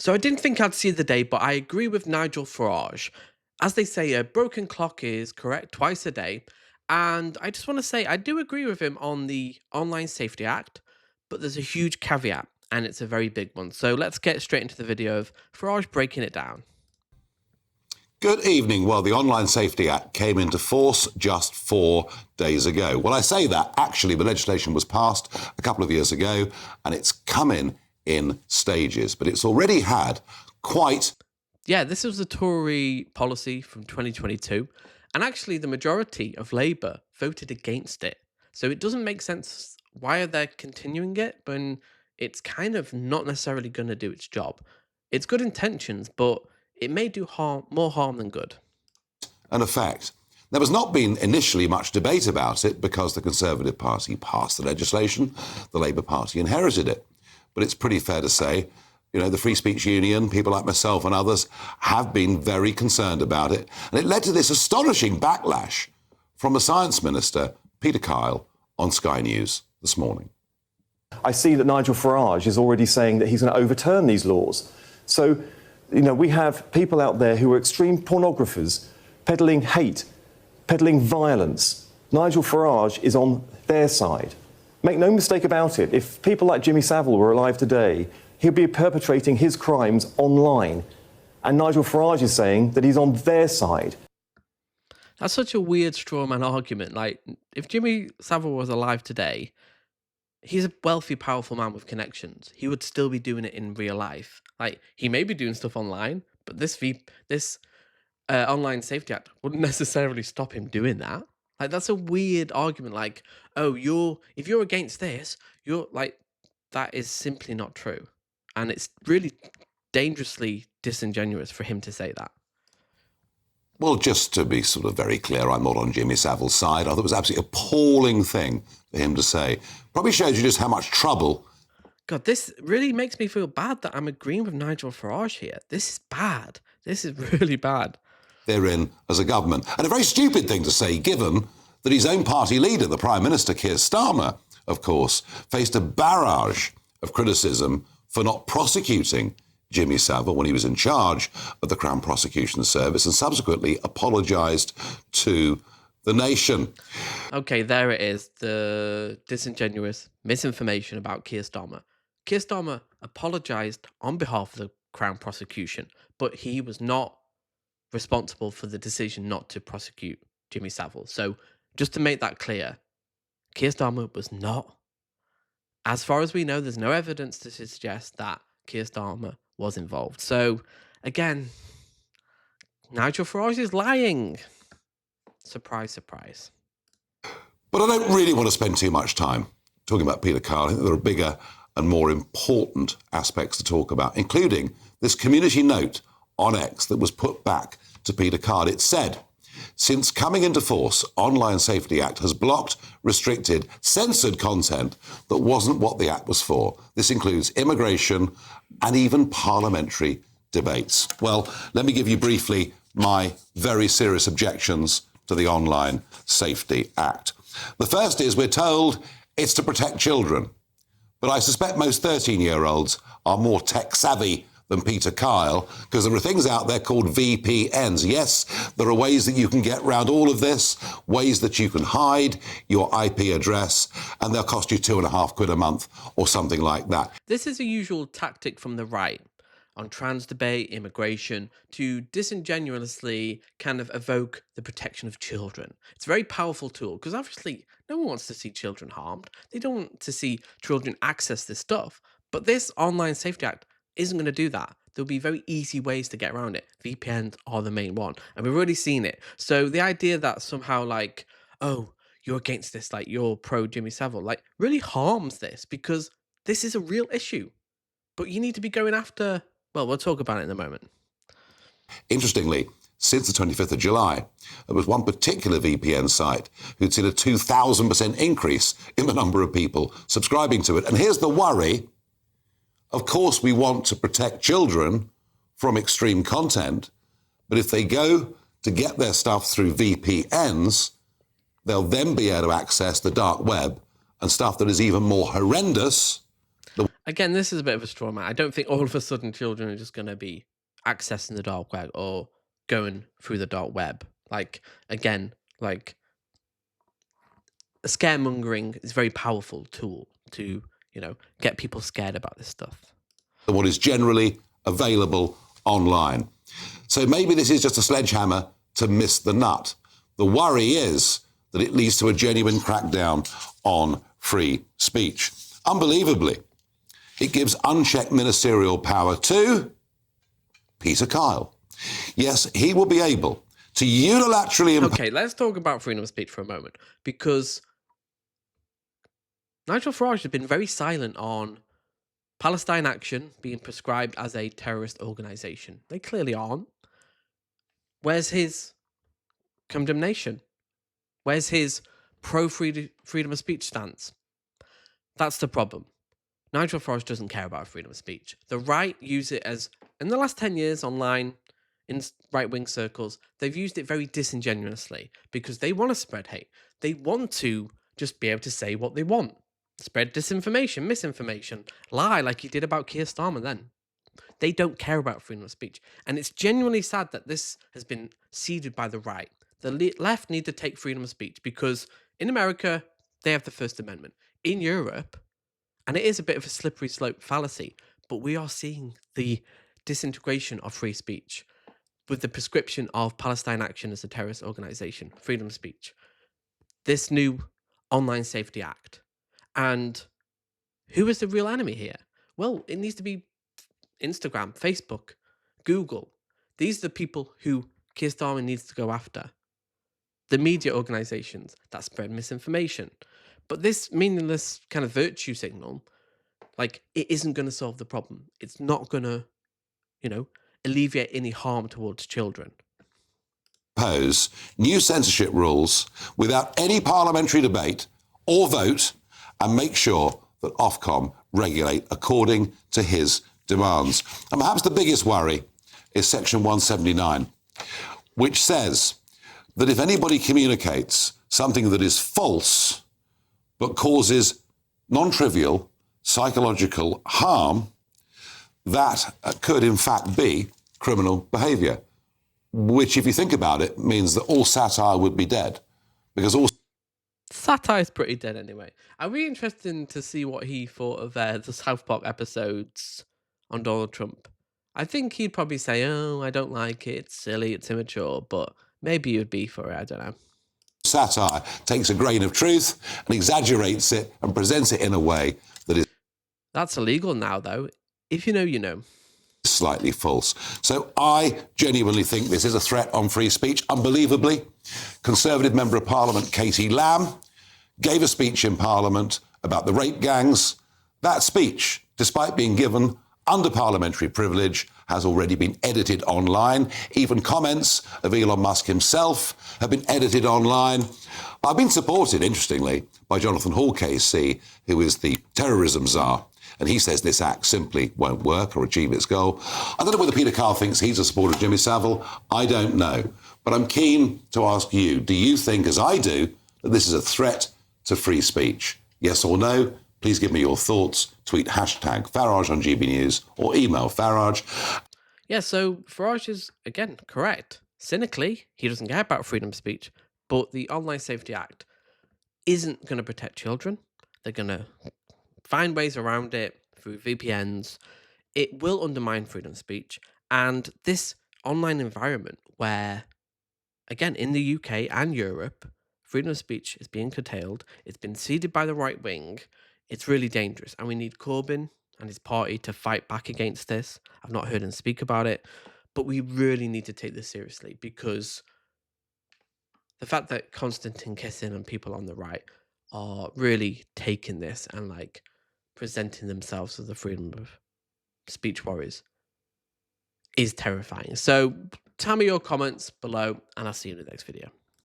So I didn't think I'd see the day, but I agree with Nigel Farage. As they say, a broken clock is correct twice a day. And I just want to say, I do agree with him on the Online Safety Act, but there's a huge caveat, and it's a very big one. So let's get straight into the video of Farage breaking it down. Good evening. Well, the Online Safety Act came into force just 4 days ago. Well, I say that, actually, the legislation was passed a couple of years ago, and it's come in stages, but it's already had quite... Yeah, this was a Tory policy from 2022, and actually the majority of Labour voted against it. So it doesn't make sense why are they continuing it when it's kind of not necessarily going to do its job. It's good intentions, but it may do more harm than good. an effect. There has not been initially much debate about it because the Conservative Party passed the legislation, the Labour Party inherited it. But it's pretty fair to say, the Free Speech Union, people like myself and others, have been very concerned about it. And it led to this astonishing backlash from the Science Minister, Peter Kyle, on Sky News this morning. I see that Nigel Farage is already saying that he's going to overturn these laws. So, we have people out there who are extreme pornographers, peddling hate, peddling violence. Nigel Farage is on their side. Make no mistake about it, if people like Jimmy Savile were alive today, he'd be perpetrating his crimes online. And Nigel Farage is saying that he's on their side. That's such a weird straw man argument. Like, if Jimmy Savile was alive today, he's a wealthy, powerful man with connections. He would still be doing it in real life. Like, he may be doing stuff online, but this Online Safety Act wouldn't necessarily stop him doing that. Like, that's a weird argument. Like, if you're against this, you're like, that is simply not true. And it's really dangerously disingenuous for him to say that. Well, just to be sort of very clear, I'm not on Jimmy Savile's side. I thought it was an absolutely appalling thing for him to say. Probably shows you just how much trouble. God, this really makes me feel bad that I'm agreeing with Nigel Farage here. This is bad. This is really bad. They're in as a government. And a very stupid thing to say, given that his own party leader, the Prime Minister, Keir Starmer, of course, faced a barrage of criticism for not prosecuting Jimmy Savile when he was in charge of the Crown Prosecution Service and subsequently apologised to the nation. Okay, there it is. The disingenuous misinformation about Keir Starmer. Keir Starmer apologised on behalf of the Crown Prosecution, but he was not responsible for the decision not to prosecute Jimmy Savile. So just to make that clear, Keir Starmer was not. As far as we know, there's no evidence to suggest that Keir Starmer was involved. So, again, Nigel Farage is lying. Surprise, surprise. But I don't really want to spend too much time talking about Peter Kyle. I think there are bigger and more important aspects to talk about, including this community note on X that was put back to Peter Kyle. It said, since coming into force, Online Safety Act has blocked, restricted, censored content that wasn't what the Act was for. This includes immigration and even parliamentary debates. Well, let me give you briefly my very serious objections to the Online Safety Act. The first is we're told it's to protect children. But I suspect most 13-year-olds are more tech-savvy than Peter Kyle, because there are things out there called VPNs. Yes, there are ways that you can get around all of this, ways that you can hide your IP address, and they'll cost you £2.50 a month or something like that. This is a usual tactic from the right on trans debate, immigration, to disingenuously kind of evoke the protection of children. It's a very powerful tool, because obviously no one wants to see children harmed. They don't want to see children access this stuff. But this Online Safety Act isn't going to do that. There'll be very easy ways to get around it. VPNs are the main one, and we've already seen it. So the idea that somehow like, oh, you're against this, like you're pro Jimmy Savile, like really harms this, because this is a real issue. But you need to be going after, well, we'll talk about it in a moment. Interestingly, since the 25th of July, there was one particular VPN site who'd seen a 2,000% increase in the number of people subscribing to it. And here's the worry. Of course, we want to protect children from extreme content, but if they go to get their stuff through VPNs, they'll then be able to access the dark web and stuff that is even more horrendous Again, this is a bit of a straw man. I don't think all of a sudden children are just going to be accessing the dark web or going through the dark web. Like, again, like scaremongering is a very powerful tool to, get people scared about this stuff. Than what is generally available online. So maybe this is just a sledgehammer to miss the nut. The worry is that it leads to a genuine crackdown on free speech. Unbelievably, it gives unchecked ministerial power to Peter Kyle. Yes, he will be able to unilaterally... Okay, let's talk about freedom of speech for a moment, because Nigel Farage has been very silent on Palestine Action being prescribed as a terrorist organization. They clearly aren't. Where's his condemnation? Where's his freedom of speech stance? That's the problem. Nigel Farage doesn't care about freedom of speech. The right use it as, in the last 10 years online, in right-wing circles, they've used it very disingenuously because they want to spread hate. They want to just be able to say what they want. Spread disinformation, misinformation, lie like he did about Keir Starmer then. They don't care about freedom of speech. And it's genuinely sad that this has been ceded by the right. The left need to take freedom of speech because in America, they have the First Amendment. In Europe, and it is a bit of a slippery slope fallacy, but we are seeing the disintegration of free speech with the prescription of Palestine Action as a terrorist organization, freedom of speech, this new Online Safety Act. And who is the real enemy here? Well, it needs to be Instagram, Facebook, Google. These are the people who Keir Starmer needs to go after. The media organizations that spread misinformation. But this meaningless kind of virtue signal, like, it isn't going to solve the problem. It's not going to, alleviate any harm towards children. Impose new censorship rules without any parliamentary debate or vote and make sure that Ofcom regulate according to his demands. And perhaps the biggest worry is Section 179, which says that if anybody communicates something that is false but causes non-trivial psychological harm, that could in fact be criminal behaviour, which, if you think about it, means that all satire would be dead, because all Satire is pretty dead anyway. I'd be interested to see what he thought of the South Park episodes on Donald Trump. I think he'd probably say, "Oh, I don't like it. It's silly. It's immature." But maybe you'd be for it. I don't know. satire takes a grain of truth and exaggerates it and presents it in a way that is That's illegal now, though. If you know, you know. slightly false. So I genuinely think this is a threat on free speech. Unbelievably, Conservative Member of Parliament Katie Lamb gave a speech in Parliament about the rape gangs. That speech, despite being given under parliamentary privilege, has already been edited online. Even comments of Elon Musk himself have been edited online. I've been supported, interestingly, by Jonathan Hall KC, who is the terrorism czar. And he says this act simply won't work or achieve its goal. I don't know whether Peter Carr thinks he's a supporter of Jimmy Savile. I don't know. But I'm keen to ask you, do you think, as I do, that this is a threat to free speech? Yes or no? Please give me your thoughts. Tweet hashtag Farage on GB News or email Farage. Yeah, so Farage is, again, correct. Cynically, he doesn't care about freedom of speech, but the Online Safety Act isn't going to protect children. They're going to find ways around it through VPNs. It will undermine freedom of speech. And this online environment where, again, in the UK and Europe, freedom of speech is being curtailed, it's been ceded by the right wing, it's really dangerous. And we need Corbyn and his party to fight back against this. I've not heard him speak about it, but we really need to take this seriously, because the fact that Konstantin Kisin and people on the right are really taking this and like presenting themselves as the freedom of speech warriors is terrifying. So tell me your comments below, and I'll see you in the next video.